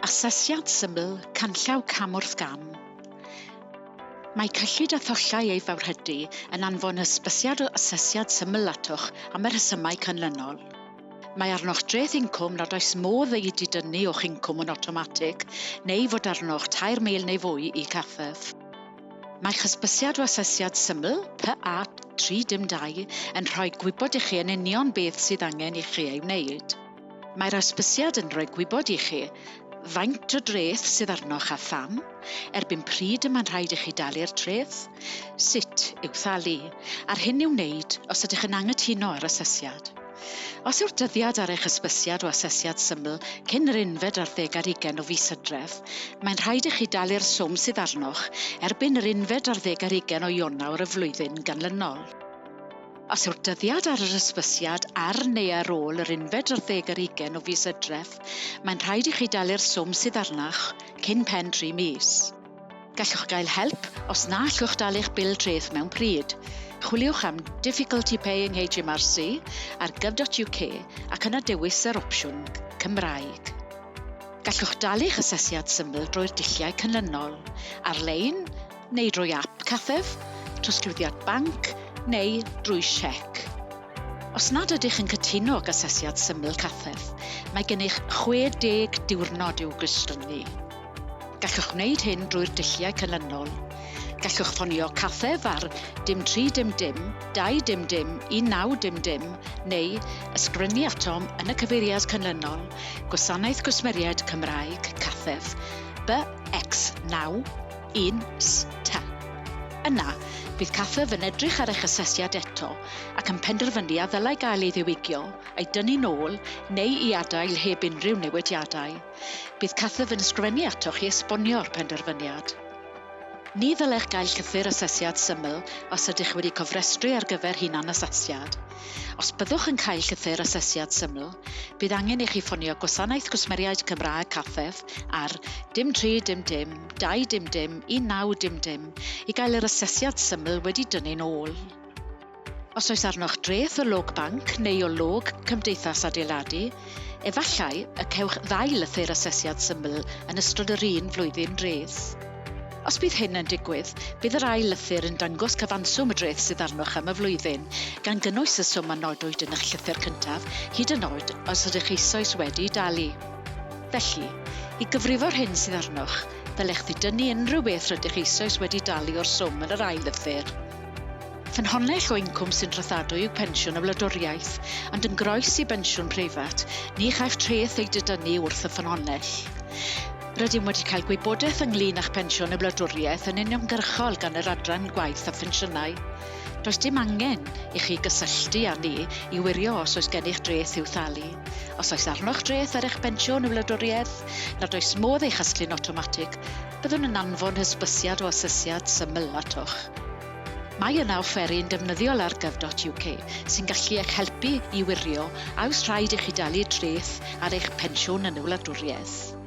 Asesiad Syml, Canllaw cam wrth gam. Mae cyllid a thollau ei fawrhydu yn anfon hysbysiad o asesiad syml atoch am y rhesymau canlynol. Mae arnoch dreth incwm nad oes modd ei didynnu o'ch incwm yn automatig neu fod arnoch 2,000 neu fwy i CThEF. Mae hysbysiad o asesiad syml PA302 yn rhoi gwybod i chi yn union beth sydd angen i chi ei wneud. Mae'r hysbysiad yn rhoi gwybod i chi faint o dreth sydd arnoch a pham, erbyn pryd y mae'n rhaid i chi dalu'r treth, sut i'w thalu, a'r hyn i'w wneud os ydych yn anghytuno ar asesiad. Os yw'r dyddiad ar eich hysbysiad o asesiad syml cyn yr unfed ar 10 o fis Hydref, mae'n rhaid i chi dalu'r swm sydd arnoch erbyn yr unfed ar 10 o Ionawr y flwyddyn ganlynol. Os yw'r dyddiad ar yr hysbysiad ar neu ar ôl yr unfed ar 10 o fis Hydref, mae'n rhaid i chi dalu'r swm sydd arnach cyn pen 3 mis. Gallwch gael help os na allwch dalu'ch bil treth mewn pryd. Chwiliwch am Difficulty Paying HMRC ar gov.uk ac yna dewis yr opsiwn Cymraeg. Gallwch dalu'ch asesiad syml drwy'r dulliau canlynol, ar-lein neu drwy ap CThEF, trosglwyddiad banc neu drwy siec. Os nad ydych yn cytuno ag asesiad syml CThEF, mae gennych 60 diwrnod i'w gystynnu. Gallwch wneud hyn drwy'r dulliau canlynol. Gallwch ffonio CThEF ar 0300 200 1900 neu ysgrifennu atom yn y cyfeiriad canlynol Gwasanaeth Gwsmeriaid Cymraeg CThEF BX9 1ST. Yna, bydd CThEF yn edrych ar eich asesiad eto ac yn penderfynu a ddylai gael ei ddiwygio, ei dynnu nôl neu i adael heb unrhyw newidiadau. Bydd CThEF yn ysgrifennu atoch i esbonio'r penderfyniad. Ni ddylech gael llythyr asesiad syml os ydych wedi cofrestru ar gyfer hunan asesiad. Os byddwch yn cael llythyr asesiad syml, bydd angen i chi ffonio Gwasanaeth Gwsmeriaid Cymraeg CThEF ar 0300 200 1900 i gael yr asesiad syml wedi dynnu nôl. Os oes arnoch dreth o log banc neu o log Cymdeithas Adeiladu, efallai y cewch 2 lythyr asesiad syml yn ystod yr un flwyddyn dreth. Os bydd hyn yn digwydd, bydd yr ail lythyr yn dangos cyfanswm y dreth sydd arnoch am y flwyddyn, gan gynnwys y swm a nodwyd yn eich llythyr cyntaf, hyd yn oed os ydych eisoes wedi dalu. Felly, i gyfrifo'r hyn sydd arnoch, ddylech ddidynnu unrhyw beth rydych eisoes wedi dalu o'r swm yn yr ail lythyr. Ffynhonnell o incwm sy'n drathadwy yw pensiwn y wladwriaeth, ond yn groes i bensiwn preifat, ni chaiff treth ei didynnu wrth y ffynhonnell. Rydym wedi cael gwybodaeth ynglŷn â'ch pensiwn y wladwriaeth yn uniongyrchol gan yr adran gwaith a phensiynnau. Does dim angen i chi gysylltu â ni i wirio os oes gennych dreth i'w thalu. Os oes arnoch dreth ar eich pensiwn y wladwriaeth, nad oes modd ei chasglu'n awtomatig, byddwn yn anfon hysbysiad o asesiad syml atoch. Mae yna offeri'n ddefnyddiol ar gov.uk sy'n gallu eich helpu i wirio a oes rhaid i chi dalu dreth ar eich pensiwn yn y wladwriaeth.